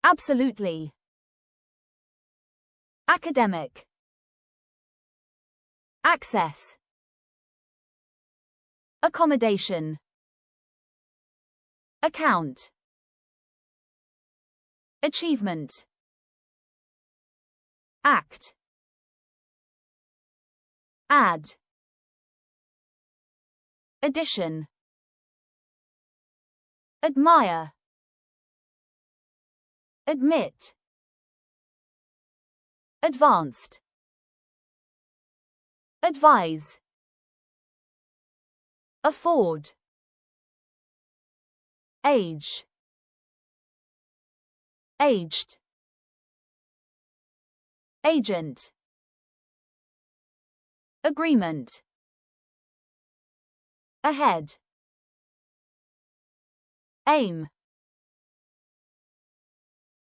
Absolutely. Academic. Access. Accommodation. Account. Achievement. Act. Add. Addition. Admire. Admit. Advanced. Advise. Afford. Age. Aged. Agent. Agreement. Ahead. Aim.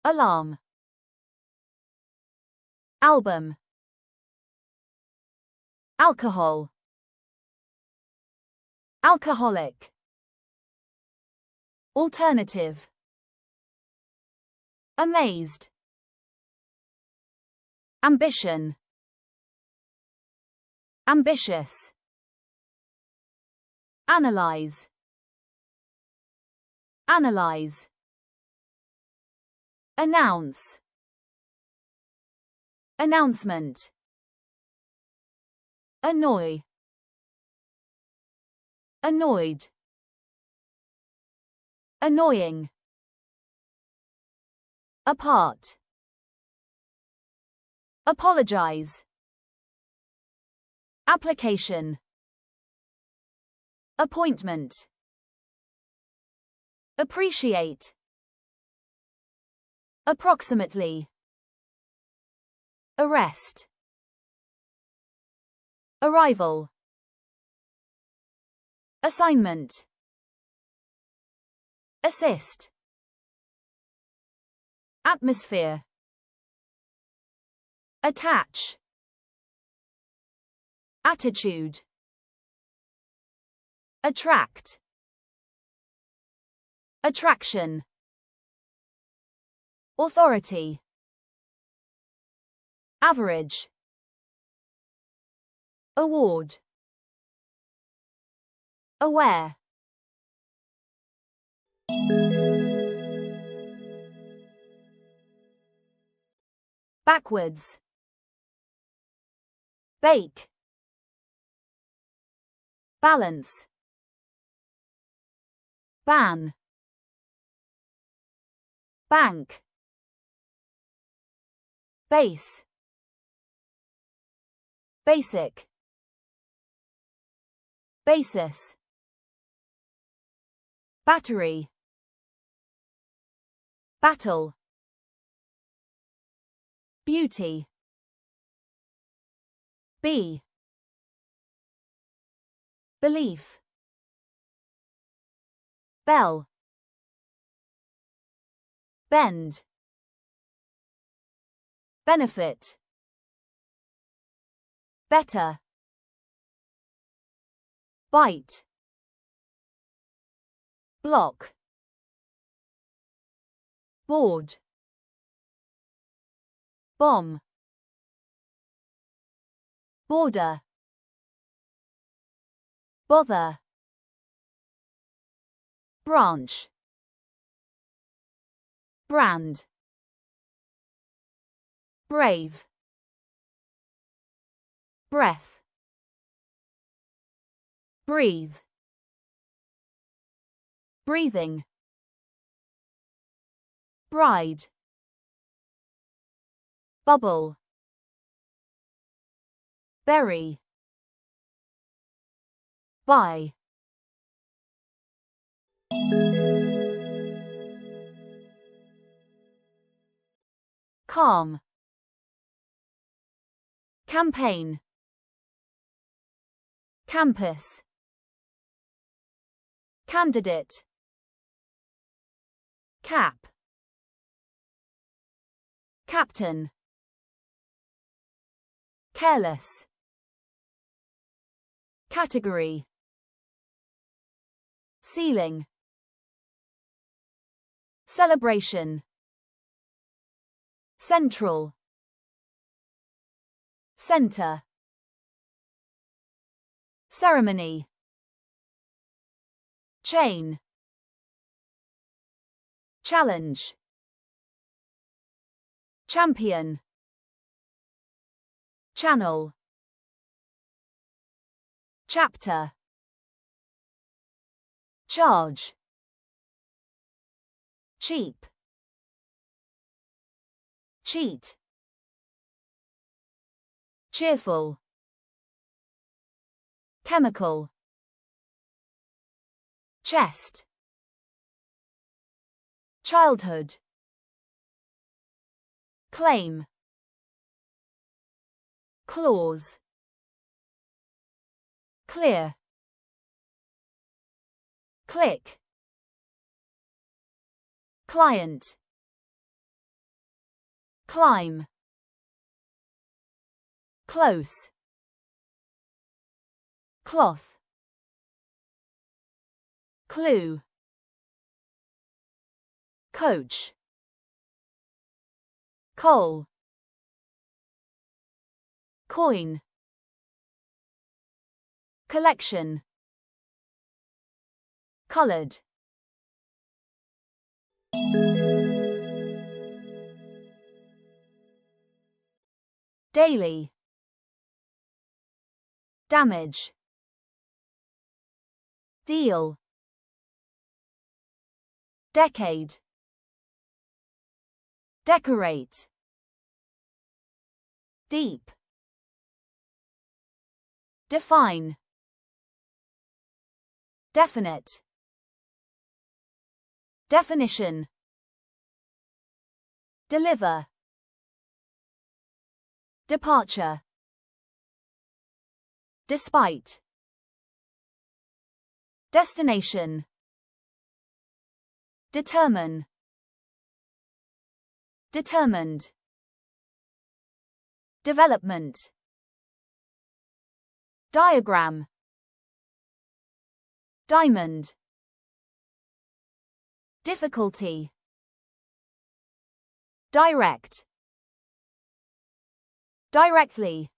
Alarm. Album. Alcohol. Alcoholic. Alternative. Amazed. Ambition. Ambitious. Analyze. Analyze. Announce. Announcement. Annoy. Annoyed. Annoying. Apart. Apologize. Application. Appointment. Appreciate. Approximately. Arrest. Arrival. Assignment. Assist. Atmosphere. Attach. Attitude. Attract. Attraction. Authority. Average. Award. Aware. Backwards. Bake. Balance. Ban. Bank. Base. Basic. Basis. Battery. Battle. Beauty. Be. Belief. Bell. Bend. Benefit. Better. Bite. Block. Board. Bomb. Border. Bother. Branch. Brand. Brave. Breath. Breathe. Breathing. Bride. Bubble. Berry. Buy. Calm. Campaign. Campus. Candidate. Cap. Captain. Careless. Category. Ceiling. Celebration. Central. Center. Ceremony. Chain. Challenge. Champion. Channel. Chapter. Charge. Cheap. Cheat. Cheerful. Chemical. Chest. Childhood. Claim. Clause. Clear. Click. Client. Climb. Close. Cloth. Clue. Coach. Coal. Coin. Collection. Colored. Daily. Damage. Deal. Decade. Decorate. Deep. Define. Definite. Definition. Deliver. Departure. Despite. Destination. Determine. Determined. Development. Diagram. Diamond. Difficulty. Direct. Directly.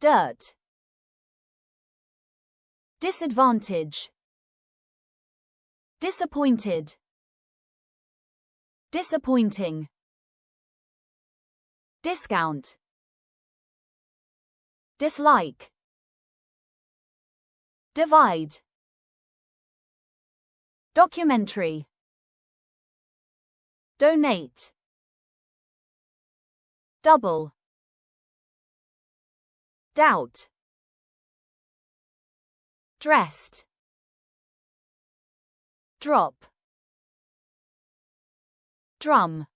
Dirt. Disadvantage. Disappointed. Disappointing. Discount. Dislike. Divide. Documentary. Donate. Double. Doubt. Dressed. Drop. Drum.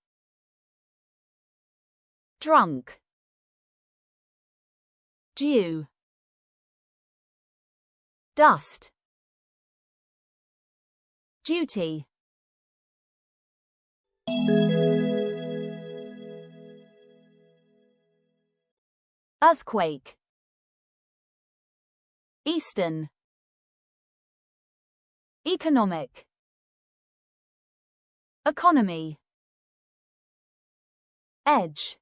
Drunk. Due. Dust. Duty. Earthquake. Eastern. Economic. Economy. Edge.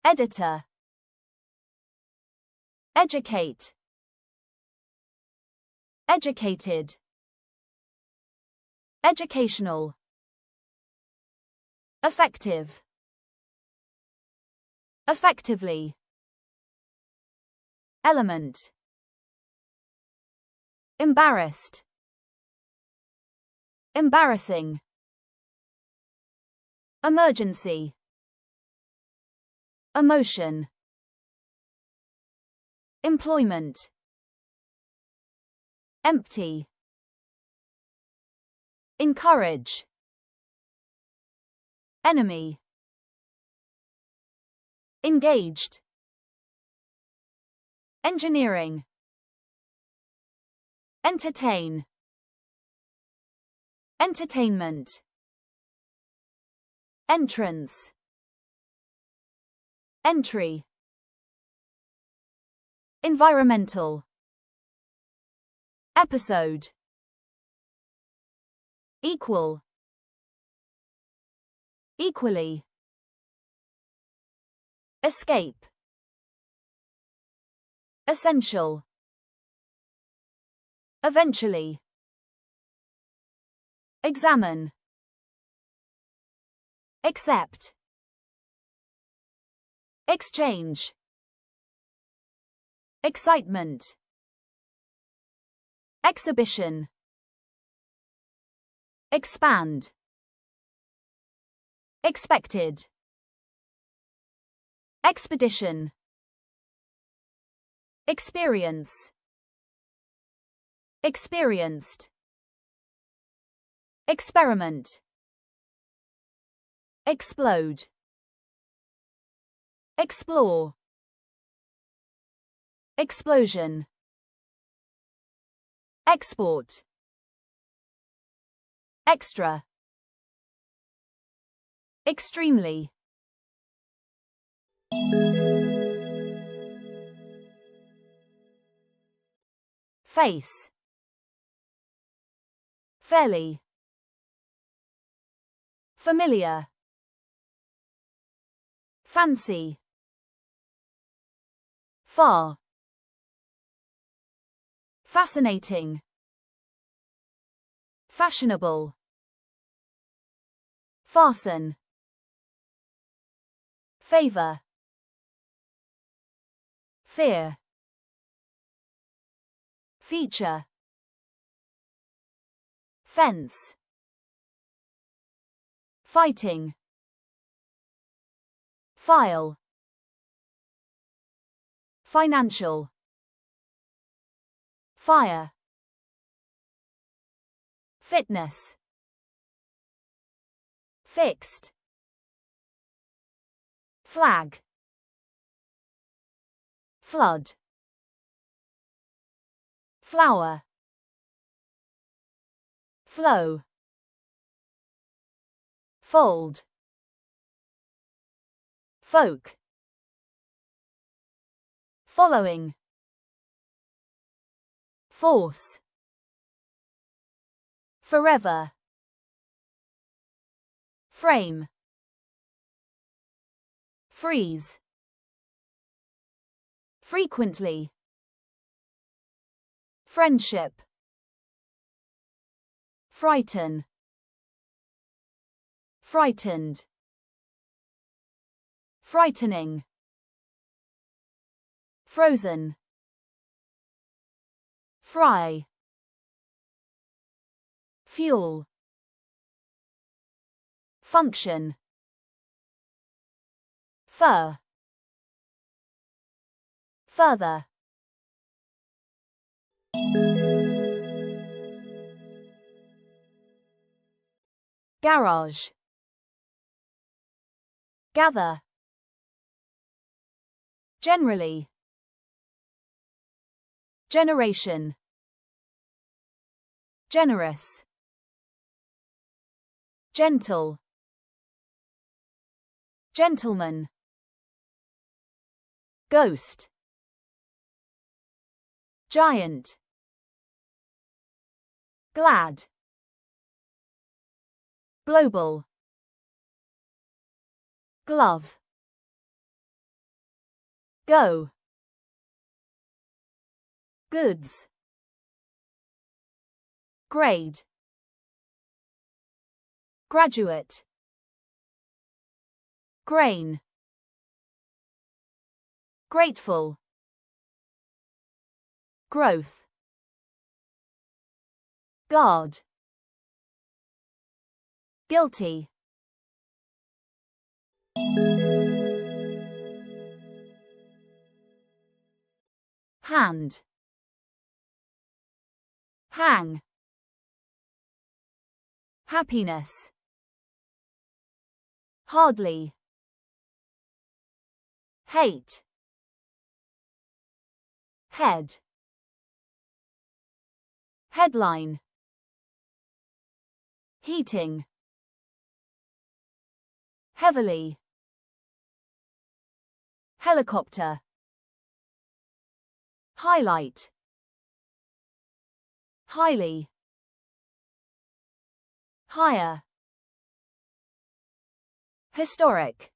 Editor. Educate. Educated. Educational. Effective. Effectively. Element. Embarrassed. Embarrassing. Emergency. Emotion. Employment. Empty. Encourage. Enemy. Engaged. Engineering. Entertain. Entertainment. Entrance. Entry. Environmental. Episode. Equal. Equally. Escape. Essential. Eventually. Examine. Accept. Exchange. Excitement. Exhibition. Expand. Expected. Expedition. Experience. Experienced. Experiment. Explode. Explore. Explosion. Export. Extra. Extremely. Face. Fairly. Familiar. Fancy. Far. Fascinating. Fashionable. Fasten. Favor. Fear. Feature. Fence. Fighting. File. Financial. Fire. Fitness. Fixed. Flag. Flood. Flower. Flow. Fold. Folk. Following. Force. Forever. Frame. Freeze. Frequently. Friendship. Frighten. Frightened. Frightening. Frozen. Fry. Fuel. Function. Fur. Further. Garage. Gather. Generally. Generation. Generous. Gentle. Gentleman. Ghost. Giant. Glad. Global. Glove. Go. Goods. Grade. Graduate. Grain. Grateful. Growth. Guard. Guilty. Hand. Hang. Happiness. Hardly. Hate. Head. Headline. Heating. Heavily. Helicopter. Highlight. Highly. Higher. Historic.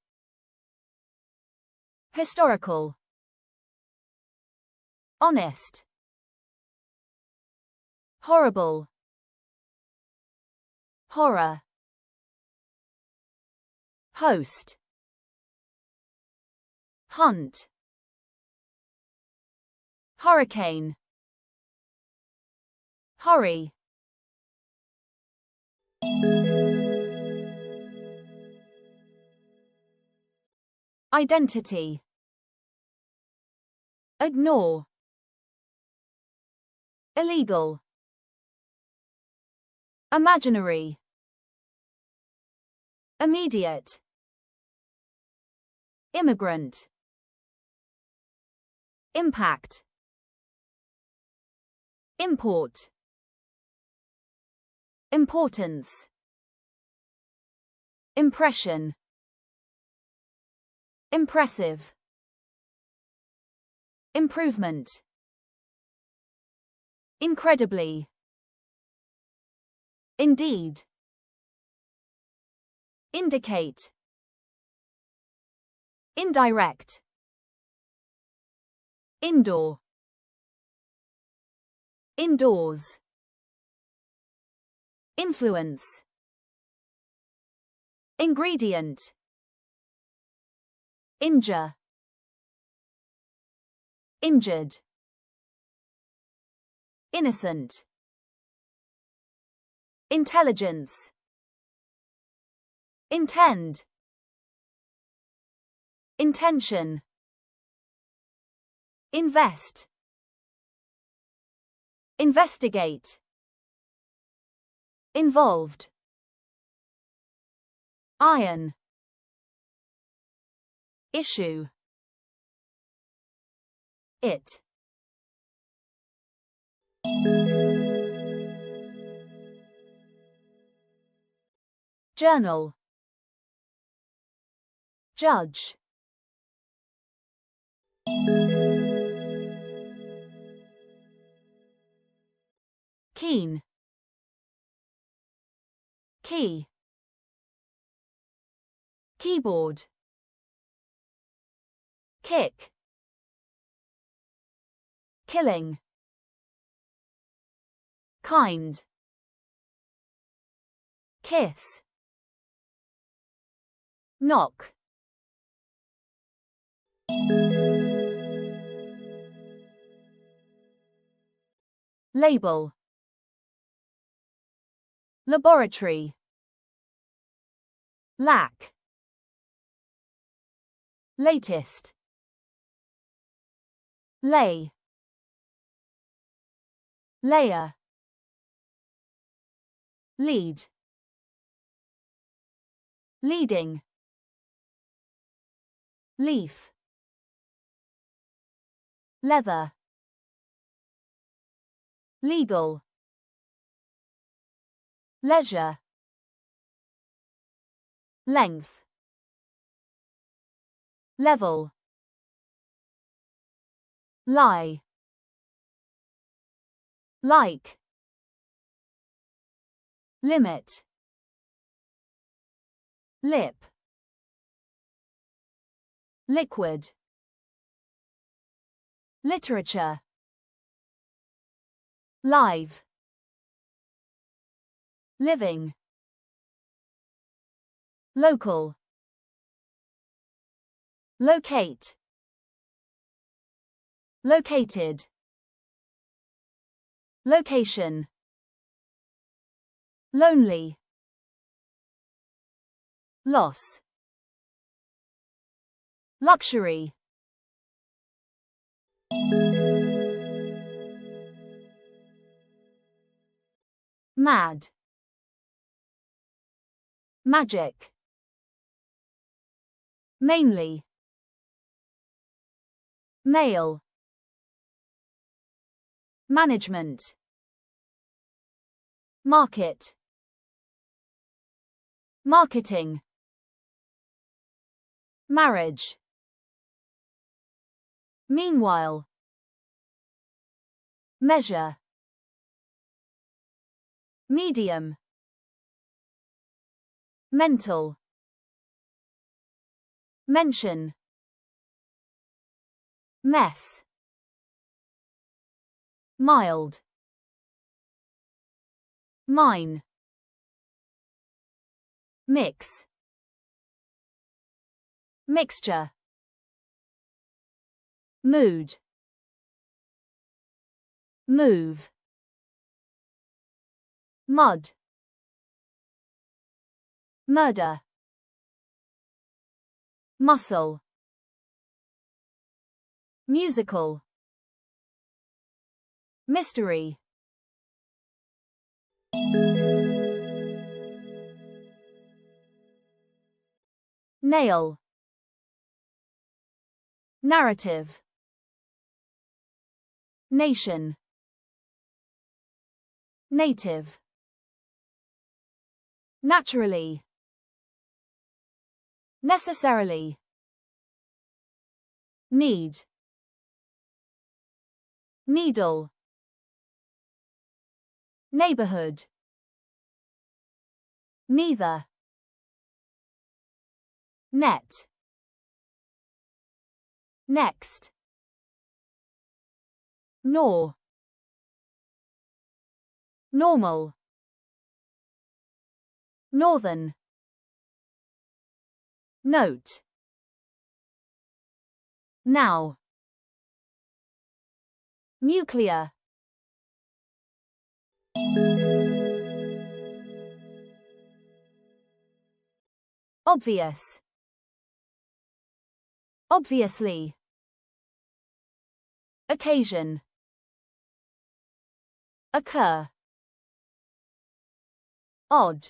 Historical. Honest. Horrible. Horror. Host. Hunt. Hurricane. Hurry. Identity. Ignore. Illegal. Imaginary. Immediate. Immigrant. Impact. Import. Importance. Impression. Impressive. Improvement. Incredibly. Indeed. Indicate. Indirect. Indoor. Indoors. Influence. Ingredient. Injure. Injured. Innocent. Intelligence. Intend. Intention. Invest. Investigate. Involved. Iron. Issue. It. Journal. Judge. Keen. Key. Keyboard. Kick. Killing. Kind. Kiss. Knock. Label. Laboratory. Lack. Latest. Lay. Layer. Lead. Leading. Leaf. Leather. Legal. Leisure. Length. Level. Lie. Like. Limit. Lip. Liquid. Literature. Live. Living. Local. Locate. Located. Location. Lonely. Loss. Luxury. Mad. Magic. Mainly. Male. Management. Market. Marketing. Marriage. Meanwhile. Measure. Medium. Mental. mention, mess, mild, mine, mix, mixture, mood, move, mud, murder, muscle, musical, mystery, nail, narrative, nation, native, naturally, necessarily, need, needle, neighborhood, neither, net, next, nor, normal, northern, note, now, nuclear, obvious, obviously, occasion, occur, odd,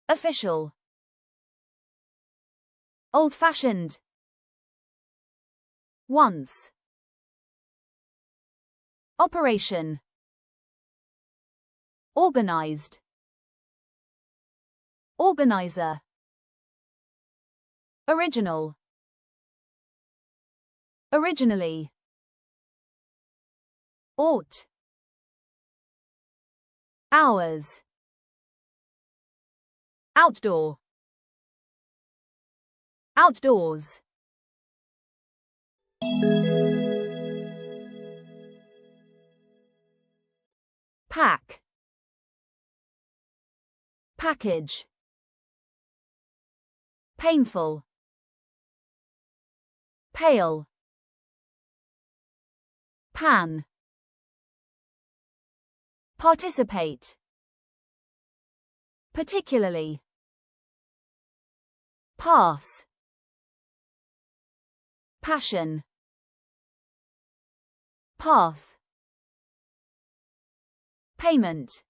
official, old-fashioned, once, operation, organized, organizer, original, originally, ought, hours, outdoor, outdoors, pack, package, painful, pale, pan, participate, particularly, pass, passion, path, payment,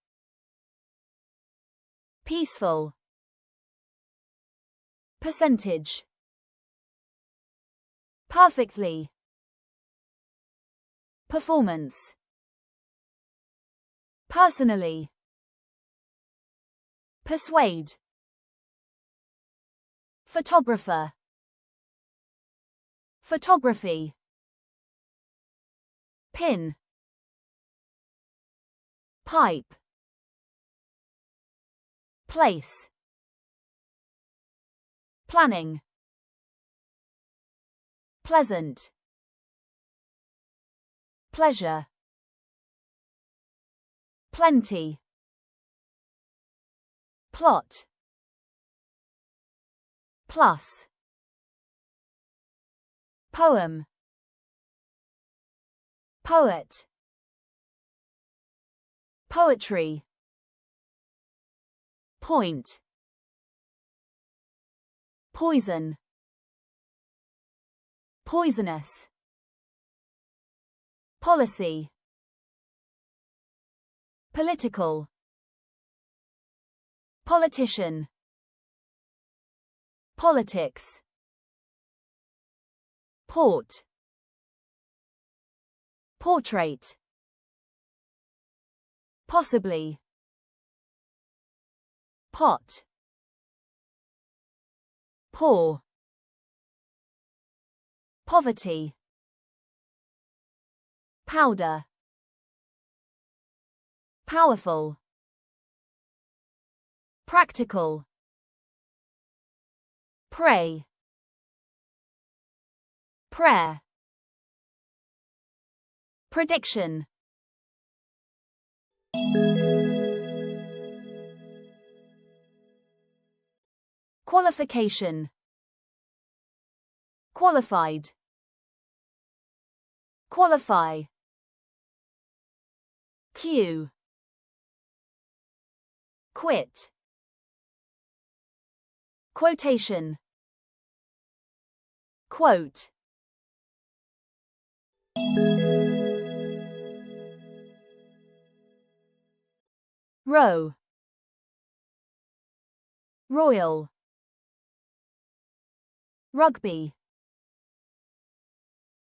peaceful, percentage, perfectly, performance, personally, persuade, photographer, photography, pin, pipe, place, planning, pleasant, pleasure, plenty, plot, plus, poem, poet, poetry, point, poison, poisonous, policy, political, politician, politics, port, portrait, possibly, pot, poor, poverty, powder, powerful, practical, Pray. Prayer. Prediction. Qualification. Qualified. Qualify. Queue. Quit. Quotation. Quote. Row. Royal. Rugby.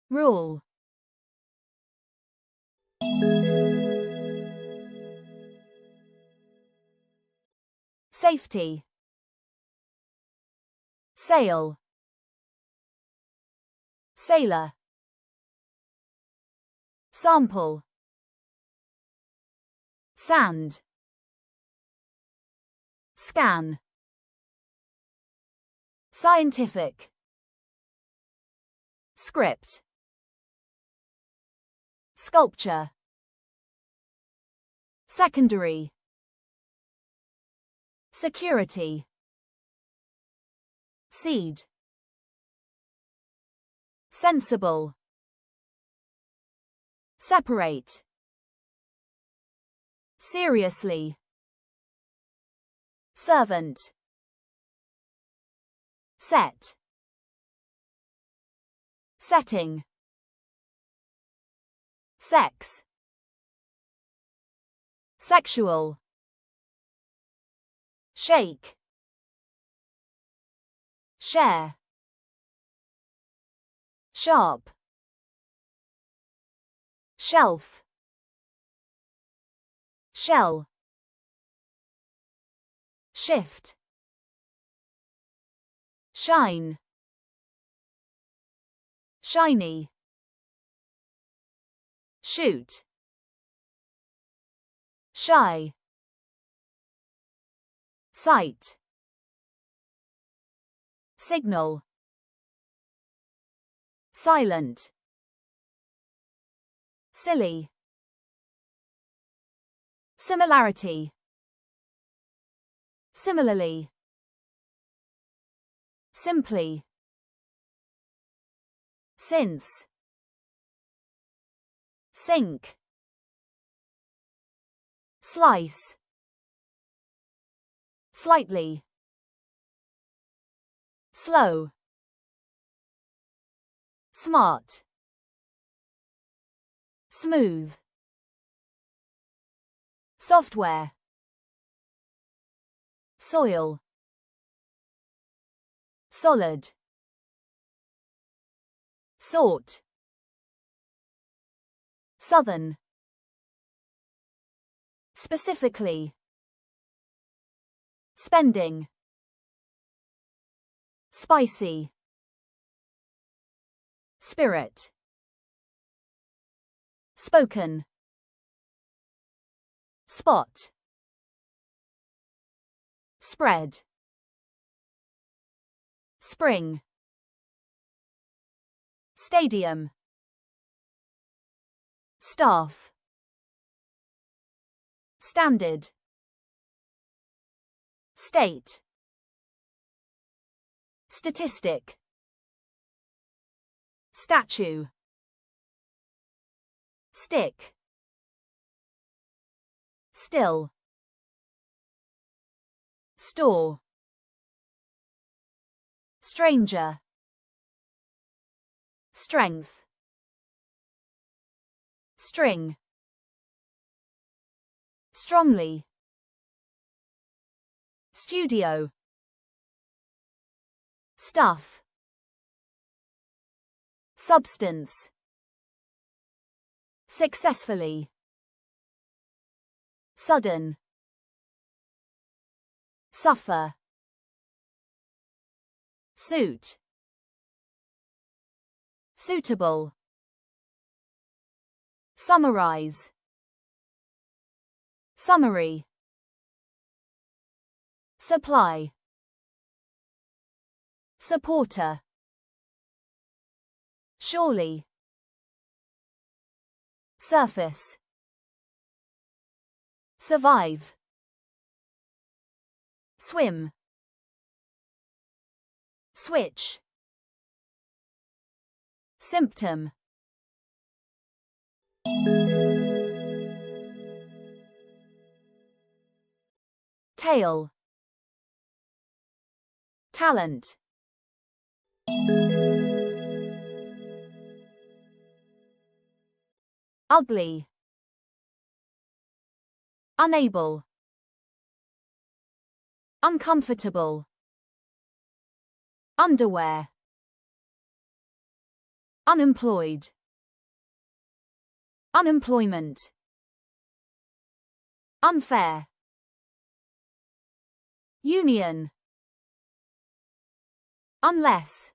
Rule. Safety. Sail. Sailor. Sample. Sand. Scan. Scientific. Script. Sculpture. Secondary. Security. Seed. Sensible. Separate. Seriously. Servant. Set. Setting. Sex. Sexual. Shake. Share. Sharp. Shelf. Shell. Shift. Shine. Shiny. Shoot. Shy. Sight. Signal. Silent. Silly. Similarity. Similarly. Simply. Since. Sink. Slice. Slightly. Slow. Smart. Smooth. Software. Soil. Solid. Sort. Southern. Specifically. Spending. Spicy. Spirit. Spoken. Spot. Spread. Spring. Stadium. Staff. Standard. State. Statistic. Statue. Stick. Still. Store. Stranger. Strength. String. Strongly. Studio. Stuff. Substance. Successfully. Sudden. Suffer. Suit. Suitable. Summarize. Summary. Supply. Supporter. Surely. Surface. Survive. Swim. Switch. Symptom. Tail. Talent. Ugly. Unable. Uncomfortable. Underwear. Unemployed. Unemployment. Unfair. Union. Unless.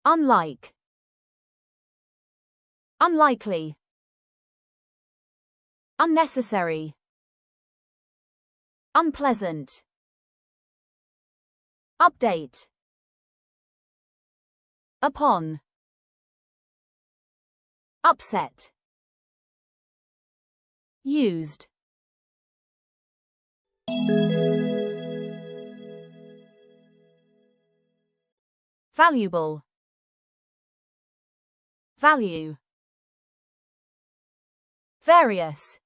Unlike. Unlikely. Unnecessary. Unpleasant. Update. Upon. Upset. Used. Valuable. Value. Various.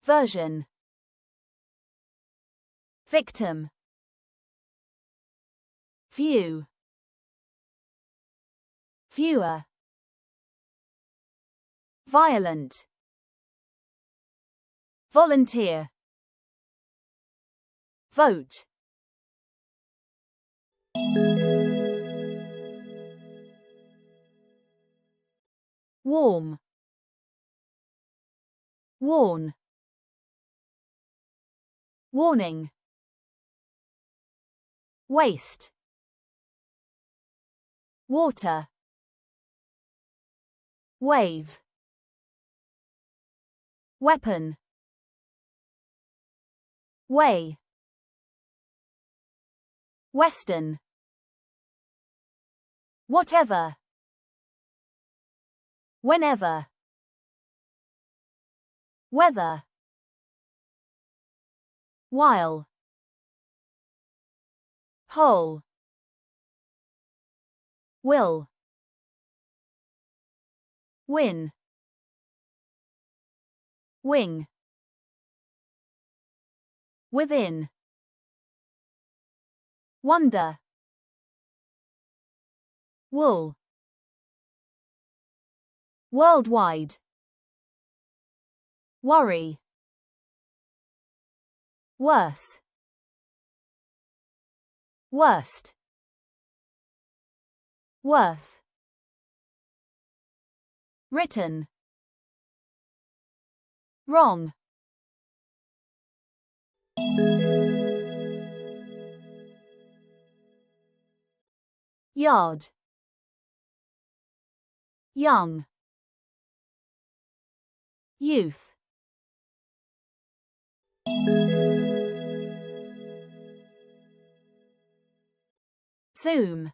Version. Victim. View. Viewer. Violent. Volunteer. Vote. Warm. Warn. Warning. Waste. Water. Wave. Weapon. Way. Western. Whatever. Whenever. Weather. While. Whole. Will. Win. Wing. Within. Wonder. Wool. Worldwide. Worry. Worse. Worst. Worth. Written. Wrong. Yard. Young. Youth. Zoom.